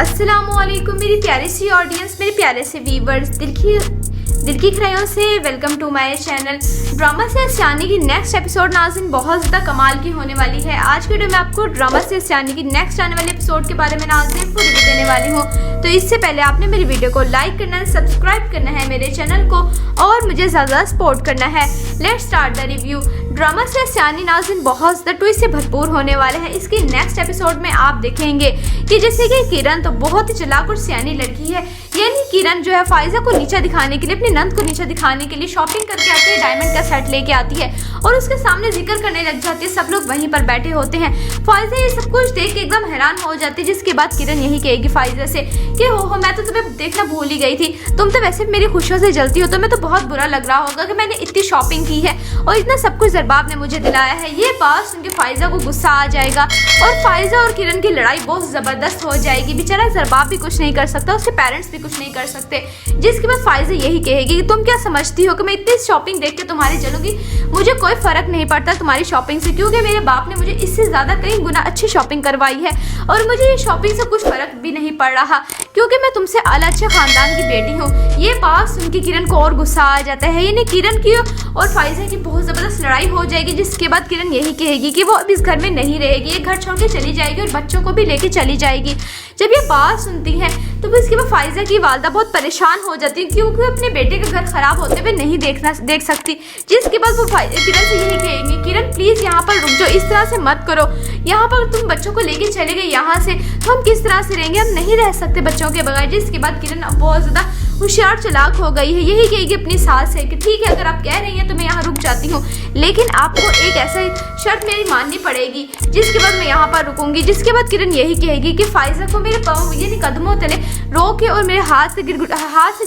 अस्सलामुअलैकुम मेरी प्यारी सी ऑडियंस, मेरे प्यारे से व्यूवर्स, दिल की खराइयों से welcome to my channel. Drama से आसियानी की नेक्स्ट एपिसोड नाज़रीन बहुत ज़्यादा कमाल की होने वाली है। आज के वीडियो में आपको ड्रामा से आसियानी की नेक्स्ट आने वाले एपिसोड के बारे में नाज़रीन पूरी रिव्यू देने वाली हूँ। तो इससे पहले आपने मेरी वीडियो को लाइक करना है, सब्सक्राइब करना है मेरे चैनल को और मुझे ज़्यादा सपोर्ट करना है। Let's start the review. Drama से आसियानी नाज़रीन बहुत ज़्यादा ट्विस्ट से भरपूर होने वाले हैं। इसकी नेक्स्ट एपिसोड में आप देखेंगे कि जैसे कि किरण तो बहुत ही चालाक और सियानी लड़की है, यानी किरण जो है फाइजा को नीचा दिखाने के लिए, अपनी नंद को नीचा दिखाने के लिए शॉपिंग करके आती है, डायमंड का सेट लेके आती है और उसके सामने जिक्र करने लग जाती है। सब लोग वहीं पर बैठे होते हैं। फाइजा ये सब कुछ देख के एकदम हैरान हो जाती है, जिसके बाद किरण यही कहेगी फाइजा से कि हो मैं तो तुम्हें देखना भूल ही गई थी, तुम तो वैसे मेरी खुशियों से जलती हो, तो मैं तो बहुत बुरा लग रहा होगा कि मैंने इतनी शॉपिंग की है और इतना सब कुछ जरबाब ने मुझे दिलाया है। ये बात सुन के फाइजा को गुस्सा आ जाएगा और फाइजा और किरण की लड़ाई बहुत ज़बरदस्त हो जाएगी। बेचारा जरबाब भी कुछ नहीं कर सकता, उसके पेरेंट्स भी कुछ नहीं कर सकते। जिसके बाद फाइजा यही कहेगी कि तुम क्या समझती हो कि मैं इतनी शॉपिंग देख के तुम्हारी जलूंगी? मुझे कोई फर्क नहीं पड़ता तुम्हारी शॉपिंग से, क्योंकि मेरे बाप ने मुझे इससे ज़्यादा कई गुना अच्छी शॉपिंग करवाई है और मुझे ये शॉपिंग से कुछ फर्क भी नहीं पड़ रहा, क्योंकि मैं तुमसे अलग अच्छे खानदान की बेटी हूँ। ये बात सुन के किरण को और गुस्सा आ जाता है। यानी किरण की और फाइजा की बहुत ज़बरदस्त लड़ाई हो जाएगी, जिसके बाद किरण यही कहेगी कि वो अब इस घर में नहीं रहेगी, ये घर छोड़ के चली जाएगी और बच्चों को भी लेके चली जाएगी। जब ये बात सुनती है तो फिर इसके बाद फाइजा की वालदा बहुत परेशान हो जाती है, क्योंकि अपने बेटे का घर खराब होते हुए नहीं देख सकती। जिसके बाद वो किरण से यही कहेंगी, किरण प्लीज़ यहाँ पर रुक जाओ, इस तरह से मत करो, यहाँ पर तुम बच्चों को लेके चले गए यहाँ से, तो हम किस तरह से रहेंगे, हम नहीं रह सकते बच्चों के बगैर। जिसके बाद किरण अब बहुत ज़्यादा होशियार चालाक हो गई है। यही कहेगी अपनी सास से कि ठीक है, अगर आप कह रही हैं तो मैं यहाँ रुक जाती हूँ, लेकिन आपको एक ऐसा शर्त मेरी माननी पड़ेगी, जिसके बाद मैं यहाँ पर रुकूंगी। जिसके बाद किरण यही कहेगी कि फाइजा को मेरे पाँव यानी कदमों तले रोक के और मेरे हाथ से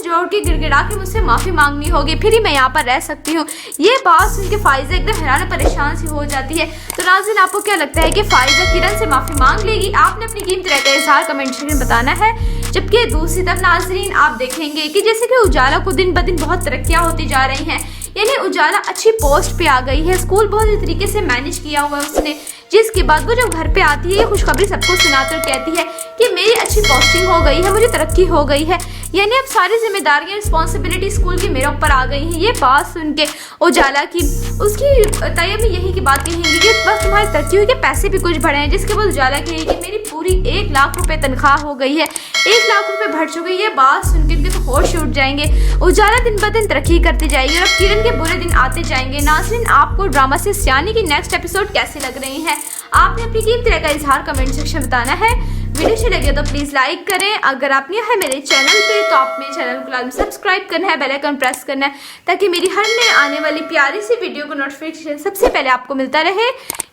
जोड़ के गिड़गिड़ा के मुझसे माफ़ी मांगनी होगी, फिर ही मैं यहाँ पर रह सकती हूँ। ये बात सुन के फाइजा एकदम हैरान परेशान सी हो जाती है। तो नाज़रीन, आपको क्या लगता है कि फाइजा किरण से माफ़ी मांग लेगी? आपने अपनी कीमती राय का इज़हार कमेंट सेक्शन में बताना है। जबकि दूसरी तरफ नाज़रीन आप देखेंगे कि जैसे कि उजाला को दिन ब दिन बहुत तरक्कियाँ होती जा रही हैं, यानी उजाला अच्छी पोस्ट पे आ गई है, स्कूल बहुत ही तरीके से मैनेज किया हुआ है उसने। जिसके बाद वो जब घर पे आती है ये खुशखबरी सबको सुनाकर कहती है कि मेरी अच्छी पोस्टिंग हो गई है, मुझे तरक्की हो गई है, यानी अब सारी जिम्मेदारियां रिस्पॉन्सिबिलिटी स्कूल की मेरे ऊपर आ गई हैं। ये बात सुन के उजाला की उसकी तैयार में यही की बात कहेंगी कि बस तुम्हारी तरक्की हुई कि पैसे भी कुछ बढ़े हैं। जिसके बाद उजाला कहेगी कि मेरी पूरी 1 लाख रुपए तनख्वाह हो गई है, 1 लाख रुपए बढ़ चुकी है। ये बात सुन के तो होश उठ जाएंगे। उजाला दिन ब दिन तरक्की करती जाएगी और अब किरण के बुरे दिन आते जाएंगे। नाज़रीन, आपको ड्रामा से आसियानी की नेक्स्ट एपिसोड कैसे लग रही हैं? आपने अपनी कीमती राय का इज़हार कमेंट सेक्शन में बताना है। वीडियो अच्छी लगी तो प्लीज़ लाइक करें। अगर आप नए हैं मेरे चैनल पे तो आप मेरे चैनल को लाजमी सब्सक्राइब करना है, बेल आइकन प्रेस करना है, ताकि मेरी हर नए आने वाली प्यारी सी वीडियो को नोटिफिकेशन सबसे पहले आपको मिलता रहे।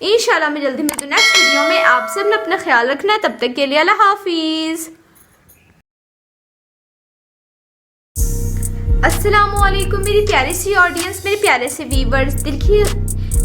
इंशाल्लाह मैं जल्दी मिलती हूँ नेक्स्ट वीडियो में। आप सब ने अपना ख्याल रखना है। तब तक के लिए अल्लाह हाफिज़। अस्सलामुअलैकुम मेरी प्यारी सी ऑडियंस, मेरे प्यारे से व्यूवर्स,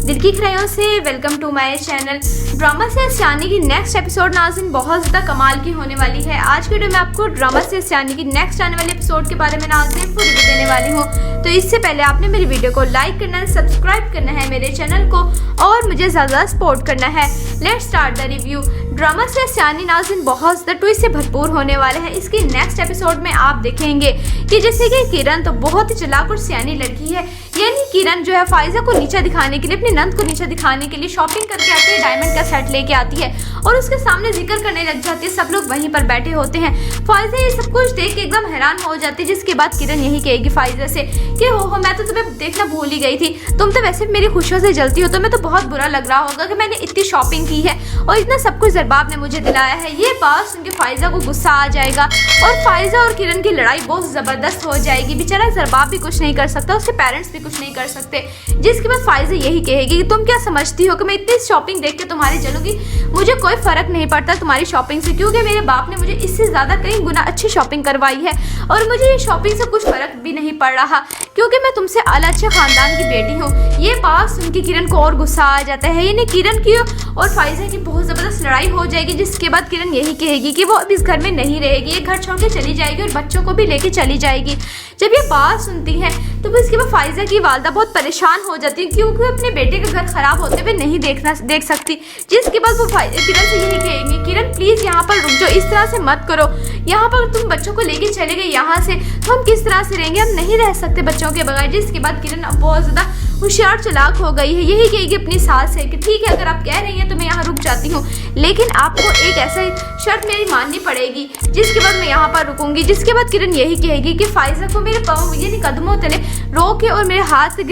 दिल की खराइयों से welcome to my channel. Drama से आसियानी की नेक्स्ट एपिसोड नाज़रीन बहुत ज़्यादा कमाल की होने वाली है। आज के वीडियो में आपको ड्रामा से आसियानी की नेक्स्ट आने वाले एपिसोड के बारे में नाज़रीन पूरी रिव्यू देने वाली हूँ। तो इससे पहले आपने मेरी वीडियो को लाइक करना है, सब्सक्राइब करना है मेरे चैनल को और मुझे ज़्यादा सपोर्ट करना है। Let's start the review. Drama से आसियानी नाज़रीन बहुत ज़्यादा ट्विस्ट से भरपूर होने वाले हैं। इसकी नेक्स्ट एपिसोड में आप देखेंगे कि जैसे कि किरण तो बहुत ही चालाक और सियानी लड़की है, यानी किरण जो है फाइजा को नीचा दिखाने के लिए, अपनी नंद को नीचा दिखाने के लिए शॉपिंग करके आती है, डायमंड का सेट लेके आती है और उसके सामने जिक्र करने लग जाती है। सब लोग वहीं पर बैठे होते हैं। फाइजा ये सब कुछ देख के एकदम हैरान हो जाती है। जिसके बाद किरण यही कहेगी फाइजा से कि हो मैं तो तुम्हें देखना भूल ही गई थी, तुम तो वैसे मेरी खुशियों से जलती हो, तो मैं तो बहुत बुरा लग रहा होगा कि मैंने इतनी शॉपिंग की है और इतना सब कुछ जरबाब ने मुझे दिलाया है। ये बात सुन के फाइजा को गुस्सा आ जाएगा और फाइजा और किरण की लड़ाई बहुत ज़बरदस्त हो जाएगी। बेचारा जरबाब भी कुछ नहीं कर सकता, उसके पेरेंट्स भी कुछ नहीं कर सकते। जिसके बाद फाइजा यही कहेगी कि तुम क्या समझती हो कि मैं इतनी शॉपिंग देख के तुम्हारी जलूंगी? मुझे कोई फर्क नहीं पड़ता तुम्हारी शॉपिंग से, क्योंकि मेरे बाप ने मुझे इससे ज़्यादा कई गुना अच्छी शॉपिंग करवाई है और मुझे ये शॉपिंग से कुछ फर्क भी नहीं पड़ रहा, क्योंकि मैं तुमसे अलग अच्छे खानदान की बेटी हूँ। ये बात सुन के किरण को और गुस्सा आ जाता है। यानी किरण की और फाइजा की बहुत ज़बरदस्त लड़ाई हो जाएगी। जिसके बाद किरण यही कहेगी कि वो अब इस घर में नहीं रहेगी, ये घर छोड़ के चली जाएगी और बच्चों को भी लेके चली जाएगी। जब ये बात सुनती है तो फिर इसके बाद फाइजा की वालदा बहुत परेशान हो जाती है क्योंकि वो अपने बेटे का घर खराब होते हुए नहीं देख सकती। जिसके बाद वो किरण से यही कहेंगी, किरण प्लीज यहाँ पर रुक जाओ, इस तरह से मत करो, यहाँ पर तुम बच्चों को लेके चले गए यहाँ से तो हम किस तरह से रहेंगे, हम नहीं रह सकते बच्चों के बगैर। जिसके बाद किरण अब बहुत ज्यादा होशियार चालाक हो गई है, यही कहेगी अपनी सास से कि ठीक है अगर आप कह रही हैं तो मैं यहाँ रुक जाती हूँ, लेकिन आपको एक ऐसा शर्त मेरी माननी पड़ेगी, जिसके बाद मैं यहाँ पर रुकूंगी। जिसके बाद किरण यही कहेगी कि फाइजा को मेरे पाँव यानी कदमों तले रो के और मेरे हाथ से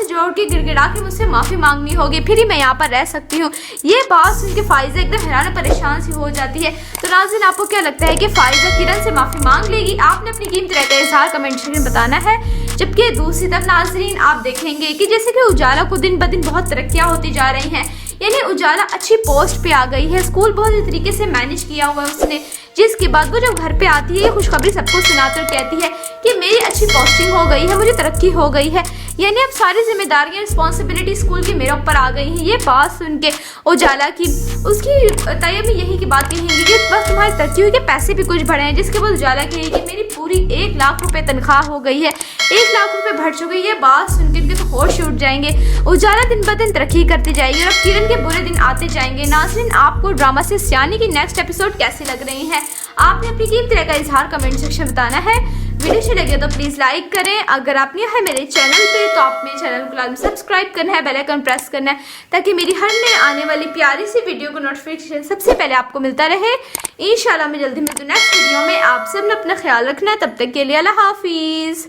जोड़ के गिड़गिड़ा के मुझसे माफी मांगनी होगी, फिर ही मैं यहाँ पर रह सकती हूँ। ये बात सुन के फाइजा एकदम हैरान परेशान सी हो जाती है। तो नाज़रीन आपको क्या लगता है कि फाइजा किरण से माफी मांग लेगी? आपने अपनी कीमती राय का इजहार कमेंट सेक्शन में बताना है। जबकि दूसरी तरफ नाज़रीन आप देखेंगे कि जैसे कि उजाला को दिन ब दिन बहुत तरक्कियां होती जा रही हैं, यानी उजाला अच्छी पोस्ट पे आ गई है, स्कूल बहुत ही तरीके से मैनेज किया हुआ है उसने। जिसके बाद वो जब घर पे आती है ये खुशखबरी सबको सुनाकर कहती है कि मेरी अच्छी पोस्टिंग हो गई है, मुझे तरक्की हो गई है, यानी अब सारी जिम्मेदारियां रिस्पॉन्सिबिलिटी स्कूल की मेरे ऊपर आ गई हैं। ये बात सुन के उजाला की उसकी तैयब में यही की बात कहेंगी कि बस तुम्हारी तरक्की हुई कि पैसे भी कुछ बढ़े हैं। जिसके बाद उजाला कहेगी कि मेरी पूरी 1 लाख रुपए तनख्वाह हो गई है, 1 लाख रुपए बढ़ चुकी है। ये बात सुन के इनके तो होश उठ जाएंगे। उजाला दिन ब दिन तरक्की करती जाएगी और अब किरण के बुरे दिन आते जाएंगे। नाज़रीन आपको ड्रामा से सियानी की नेक्स्ट एपिसोड कैसी लग रही है? आपने अपनी कीमती राय का इजहार कमेंट सेक्शन में बताना है। वीडियो अच्छी लगे तो प्लीज लाइक करें। अगर आप न्यू है मेरे चैनल पे तो आप मेरे चैनल को लाजमी सब्सक्राइब करना है, बेल आइकन प्रेस करना है ताकि मेरी हर नए आने वाली प्यारी सी वीडियो को नोटिफिकेशन सबसे पहले आपको मिलता रहे। इंशाल्लाह मैं जल्दी मिलती हूँ नेक्स्ट वीडियो में। आप सब ने अपना ख्याल रखना है, तब तक के लिए अल्लाह हाफिज।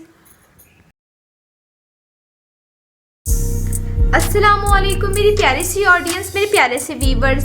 अस्सलामुअलैकुम मेरी प्यारी सी ऑडियंस, मेरे प्यारे से व्यूवर्स,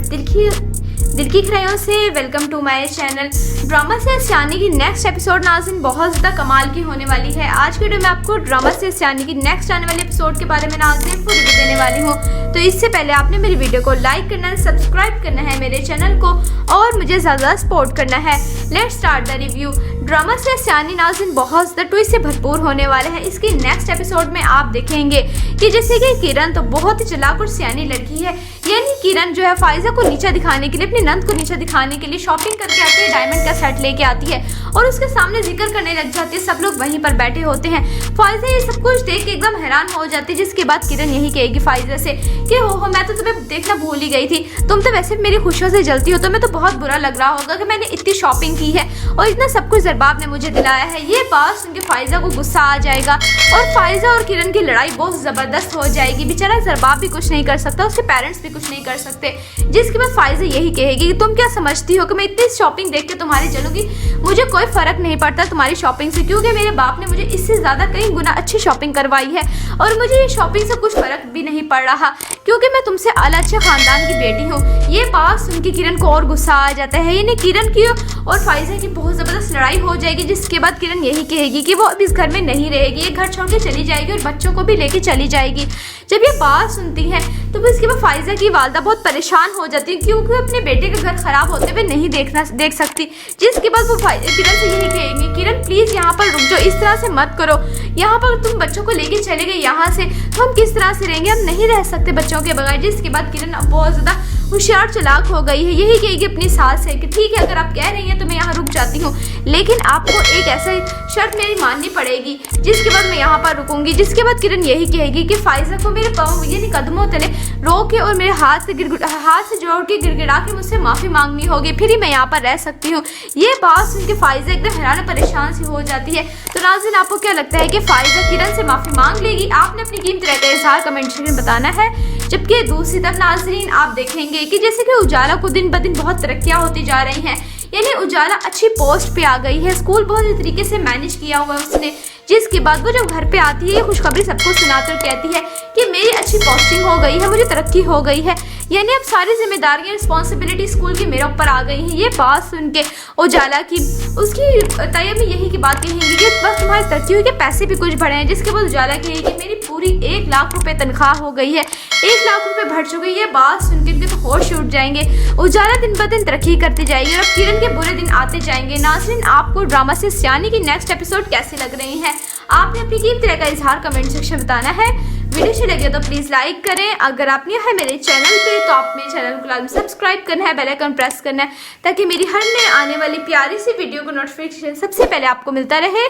दिल की खराइयों से welcome to my channel. Drama से सियानी की नेक्स्ट एपिसोड नाज़रीन बहुत ज़्यादा कमाल की होने वाली है। आज के वीडियो में आपको ड्रामा से सियानी की नेक्स्ट आने वाले एपिसोड के बारे में नाज़रीन पूरी रिव्यू देने वाली हूँ। तो इससे पहले आपने मेरी वीडियो को लाइक करना है, सब्सक्राइब करना है मेरे चैनल को और मुझे ज़्यादा सपोर्ट करना है। Let's start the review. Drama से सियानी नाज़रीन बहुत ज़्यादा ट्विस्ट से भरपूर होने वाले हैं। इसके नेक्स्ट एपिसोड में आप देखेंगे कि जैसे कि किरण तो बहुत ही चालाक और सियानी लड़की है, यानी किरण जो है फाइजा को नीचा दिखाने के लिए, अपनी नंद को नीचा दिखाने के लिए शॉपिंग करके आती है, डायमंड का सेट लेके आती है और उसके सामने जिक्र करने लग जाती है। सब लोग वहीं पर बैठे होते हैं। फाइजा ये सब कुछ देख के एकदम हैरान हो जाती है। जिसके बाद किरण यही कहेगी फाइजा से कि हो मैं तो तुम्हें देखना भूल ही गई थी, तुम तो वैसे मेरी खुशियों से जलती हो, तो मैं तो बहुत बुरा लग रहा होगा कि मैंने इतनी शॉपिंग की है और इतना सब कुछ जरबाब ने मुझे दिलाया है। ये बात सुन के फाइजा को गुस्सा आ जाएगा और फाइजा और किरण की लड़ाई बहुत जबरदस्त हो जाएगी। बेचारा जरबाब भी कुछ नहीं कर सकता, उसके पेरेंट्स भी कुछ नहीं कर सकते। जिसके बाद फाइजा यही कहेगी कि तुम क्या समझती हो कि मैं इतनी शॉपिंग देख के तुम्हारी जलूंगी? मुझे कोई फर्क नहीं पड़ता तुम्हारी शॉपिंग से, क्योंकि मेरे बाप ने मुझे इससे ज्यादा कई गुना अच्छी शॉपिंग करवाई है और मुझे ये शॉपिंग से कुछ फर्क भी नहीं पड़ रहा क्योंकि मैं तुमसे अलग अच्छे खानदान की बेटी हूँ। ये बात सुन के किरण को और गुस्सा आ जाता है, यानी किरण की और फाइजा की बहुत जबरदस्त लड़ाई हो जाएगी। जिसके बाद किरण यही कहेगी कि वो अब इस घर में नहीं रहेगी, ये घर छोड़ के चली जाएगी और बच्चों को भी लेके चली जाएगी। जब ये बात सुनती है तो फिर इसके बाद फाइजा की वालदा बहुत परेशान हो जाती है क्योंकि अपने बेटे का घर खराब होते हुए नहीं देख सकती। जिसके बाद वो किरण से यही कहेंगी, किरण प्लीज यहाँ पर रुक जाओ, इस तरह से मत करो, यहाँ पर तुम बच्चों को लेके चले गए यहाँ से तो हम किस तरह से रहेंगे, हम नहीं रह सकते बच्चों के बगैर। जिसके बाद किरण बहुत ज्यादा होशियार चालाक हो गई है, यही कहेगी अपनी सास से कि ठीक है अगर आप कह रही हैं तो मैं यहाँ रुक जाती हूँ, लेकिन आपको एक ऐसा शर्त मेरी माननी पड़ेगी, जिसके बाद मैं यहाँ पर रुकूंगी। जिसके बाद किरण यही कहेगी कि फाइजा को मेरे पाँव यानी कदमों तले रो के और मेरे हाथ से जोड़ के गिड़गिड़ा के मुझसे माफी मांगनी होगी, फिर ही मैं यहाँ पर रह सकती हूँ। ये बात सुन के फाइजा एकदम हैरान परेशान सी हो जाती है। तो नाज़रीन आपको क्या लगता है कि फाइजा किरण से माफी मांग लेगी? आपने अपनी कीमती राय का इजहार कमेंट सेक्शन में बताना है। जबकि दूसरी तरफ नाज़रीन आप देखेंगे कि जैसे कि उजाला को दिन ब दिन बहुत तरक्कियां होती जा रही हैं, यानी उजाला अच्छी पोस्ट पे आ गई है, स्कूल बहुत ही तरीके से मैनेज किया हुआ है उसने। जिसके बाद वो जब घर पे आती है ये खुशखबरी सबको सुनाकर कहती है कि मेरी अच्छी पोस्टिंग हो गई है, मुझे तरक्की हो गई है, यानी अब सारी जिम्मेदारियां रिस्पॉन्सिबिलिटी स्कूल की मेरे ऊपर आ गई हैं। ये बात सुन के उजाला की उसकी तैयब में यही की बात कहेंगी कि बस तुम्हारी तरक्की हुई कि पैसे भी कुछ बढ़े हैं। जिसके बाद उजाला कहेगी कि मेरी पूरी 1 लाख रुपए तनख्वाह हो गई है, 1 लाख रुपए बढ़ चुकी है। ये बात सुन के इनके तो होश उठ जाएंगे। उजाला दिन ब दिन तरक्की करती जाएगी और अब किरण के बुरे दिन आते जाएंगे। नाज़रीन आपको ड्रामा से सियानी की नेक्स्ट एपिसोड कैसी लग रही है? आपने अपनी कीमती राय का इजहार कमेंट सेक्शन में बताना है। वीडियो अच्छी लगे तो प्लीज़ लाइक करें। अगर आप न्यू है मेरे चैनल पे तो आप मेरे चैनल को लाजमी सब्सक्राइब करना है, बेल आइकन प्रेस करना है ताकि मेरी हर नए आने वाली प्यारी सी वीडियो को नोटिफिकेशन सबसे पहले आपको मिलता रहे।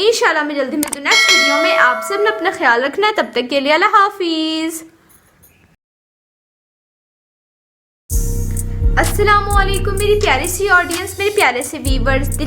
इंशाल्लाह मैं जल्दी मिलती हूँ नेक्स्ट वीडियो में। आप सब ने अपना ख्याल रखना है, तब तक के लिए अल्लाह हाफिज़। अस्सलामुअलैकुम मेरी प्यारी सी ऑडियंस, मेरे प्यारे से व्यूवर्स,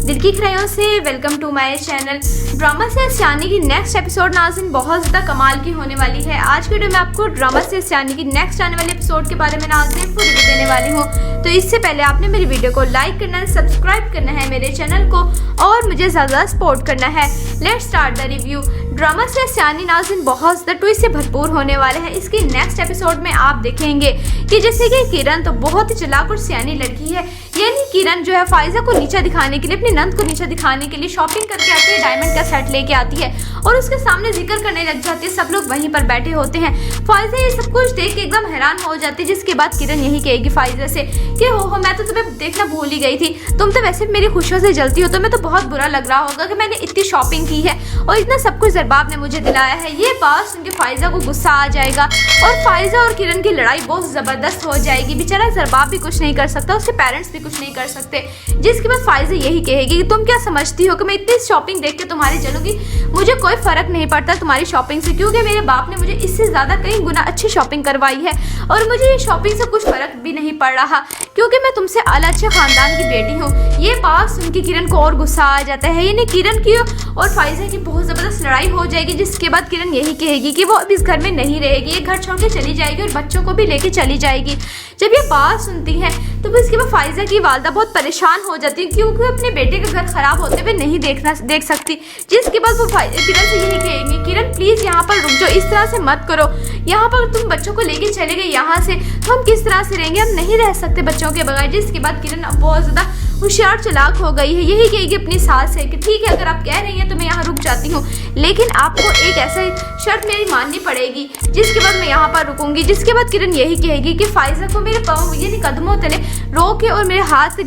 दिल की खराइयों से welcome to my channel. Drama से आसियानी की नेक्स्ट एपिसोड नाज़रीन बहुत ज़्यादा कमाल की होने वाली है। आज के वीडियो में आपको ड्रामा से आसियानी की नेक्स्ट आने वाले एपिसोड के बारे में नाज़रीन पूरी रिव्यू देने वाली हूँ। तो इससे पहले आपने मेरी वीडियो को लाइक करना है, सब्सक्राइब करना है मेरे चैनल को और मुझे ज़्यादा सपोर्ट करना है। Let's start the review. Drama से आसियानी नाज़रीन बहुत ज़्यादा ट्विस्ट से भरपूर होने वाले हैं। इसके नेक्स्ट एपिसोड में आप देखेंगे कि जैसे कि किरण तो बहुत ही चालाक और सियानी लड़की है, यानी किरण जो है फाइजा को नीचा दिखाने के लिए, अपनी नंद को नीचा दिखाने के लिए शॉपिंग करके आती है, डायमंड का सेट लेके आती है और उसके सामने जिक्र करने लग जाती है। सब लोग वहीं पर बैठे होते हैं। फाइजा ये सब कुछ देख के एकदम हैरान हो जाती है, जिसके बाद किरण यही कहेगी फाइजा से कि हो मैं तो तुम्हें देखना भूल ही गई थी, तुम तो वैसे मेरी खुशियों से जलती हो, तुम्हें तो बहुत बुरा लग रहा होगा कि मैंने इतनी शॉपिंग की है और इतना सब कुछ जरबाब ने मुझे दिलाया है। ये बात सुन के फाइजा को गुस्सा आ जाएगा और फाइजा और किरण की लड़ाई बहुत ज़बरदस्त हो जाएगी। बेचारा जरबाब भी कुछ नहीं कर सकता, उसके पेरेंट्स भी कुछ नहीं कर सकते। जिसके बाद फाइजा यही कहेगी कि तुम क्या समझती हो कि मैं इतनी शॉपिंग देख के तुम्हारी जलूंगी, मुझे कोई फ़र्क नहीं पड़ता तुम्हारी शॉपिंग से, क्योंकि मेरे बाप ने मुझे इससे ज़्यादा कई गुना अच्छी शॉपिंग करवाई है और मुझे ये शॉपिंग से कुछ फ़र्क भी नहीं पड़ रहा क्योंकि मैं तुमसे अलग अच्छे ख़ानदान की बेटी हूँ। ये बात सुन के किरण को और गुस्सा आ जाता है, यानी किरण की और फाइजा की बहुत ज़बरदस्त लड़ाई हो जाएगी। जिसके बाद किरण यही कहेगी कि वो अब इस घर में नहीं रहेगी, ये घर छोड़ के चली जाएगी और बच्चों को भी लेके चली जाएगी। जब ये बात सुनती है तो फिर इसके बाद फाइजा की वालदा बहुत परेशान हो जाती है क्योंकि अपने बेटे का घर खराब होते हुए नहीं देख सकती। जिसके बाद वो किरण से यही कहेंगी, किरण प्लीज़ यहाँ पर रुक जाओ, इस तरह से मत करो, यहाँ पर तुम बच्चों को लेके चले गए यहाँ से तो हम किस तरह से रहेंगे, हम नहीं रह सकते बच्चों के बगैर। जिसके बाद किरण अब बहुत ज़्यादा होशियार चालाक हो गई है, यही कहेगी अपनी सास से कि ठीक है अगर आप कह रही हैं तो मैं यहाँ रुक जाती हूँ, लेकिन आपको एक ऐसा शर्त मेरी माननी पड़ेगी, जिसके बाद मैं यहाँ पर रुकूंगी। जिसके बाद किरण यही कहेगी कि फाइजा को मेरे पाँव यानी कदमों तले रो के और मेरे हाथ से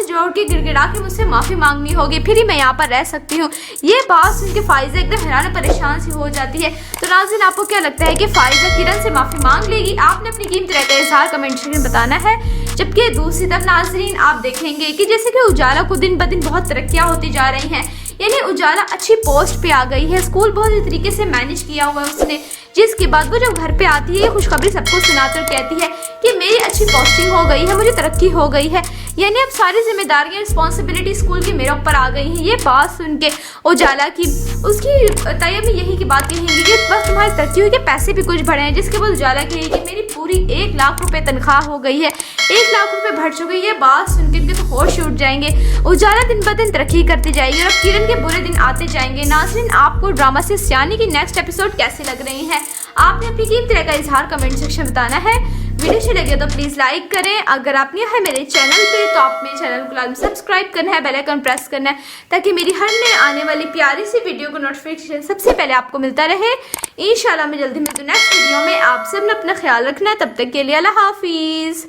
जोड़ के गिड़गिड़ा के मुझसे माफ़ी मांगनी होगी, फिर ही मैं यहाँ पर रह सकती हूँ। ये बात सुन के फाइजा एकदम हैरान परेशान सी हो जाती है। तो नाज़रीन आपको क्या लगता है कि फाइजा किरण से माफ़ी मांग लेगी? आपने अपनी कीमती राय का इज़हार कमेंट सेक्शन में बताना है। जबकि दूसरी तरफ नाज़रीन आप देखेंगे कि जैसे कि उजाला को दिन ब दिन बहुत तरक्कियाँ होती जा रही हैं, यानी उजाला अच्छी पोस्ट पे आ गई है, स्कूल बहुत ही तरीके से मैनेज किया हुआ है उसने। जिसके बाद वो जब घर पे आती है खुशखबरी सबको सुनाकर कहती है कि मेरी अच्छी पोस्टिंग हो गई है, मुझे तरक्की हो गई है, यानी अब सारी जिम्मेदारियां रिस्पॉन्सिबिलिटी स्कूल की मेरे ऊपर आ गई हैं। ये बात सुन के उजाला की उसकी तैयब में यही की बात कहेंगी कि बस तुम्हारी तरक्की हुई कि पैसे भी कुछ बढ़े हैं। जिसके बाद उजाला कहेगी कि मेरी पूरी 1 लाख रुपए तनख्वाह हो गई है, 1 लाख रुपए बढ़ चुकी है। ये बात सुन के इनके तो होश उठ जाएंगे। उजाला दिन ब दिन तरक्की करती जाएगी और अब किरण के बुरे दिन आते जाएंगे। नाज़रीन आपको ड्रामा से आसियानी की नेक्स्ट एपिसोड कैसे लग रही हैं? आपने अपनी कीमती राय का इज़हार कमेंट सेक्शन में बताना है। वीडियो अच्छी लगे तो प्लीज़ लाइक करें। अगर आप न्यू है मेरे चैनल पे तो आप मेरे चैनल को लाजमी सब्सक्राइब करना है, बेल आइकन प्रेस करना है ताकि मेरी हर नए आने वाली प्यारी सी वीडियो को नोटिफिकेशन सबसे पहले आपको मिलता रहे। इंशाल्लाह मैं जल्दी मिलती हूँ नेक्स्ट वीडियो में। आप सब ने अपना ख्याल रखना है, तब तक के लिए अल्लाह हाफिज़।